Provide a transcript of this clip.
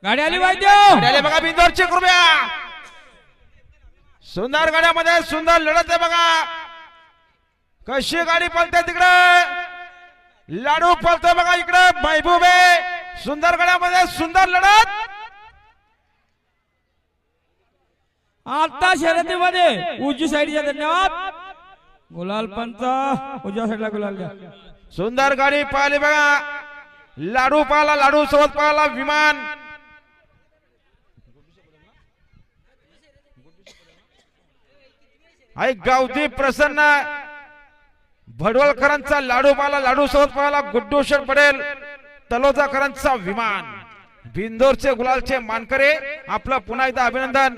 गाडी आली वाद्य आले बघा बिंदोरची कृपया सुंदर गाड्यामध्ये सुंदर लढत आहे बघा कशी गाडी पळते तिकडे लाडू पळतोय बघा इकडे महबूब आहे सुंदर गाड्यामध्ये सुंदर लढत आता शर्यतीमध्ये उजवी साईडच्या धन्यवाद गुलाल पंच उजव्या साईडला गुलाल द्या सुंदर गाडी पाहिली बघा लाडू पाहिला लाडू सोबत पाहिला विमान आई गावदी प्रसन्न भडवलकरांचा लाडू पाहिला लाडू सोबत पाहिला गुड्डूशर पडेल तलोजाकरांचा विमान बिंदोरचे गुलालचे मानकरे आपलं पुन्हा एकदा अभिनंदन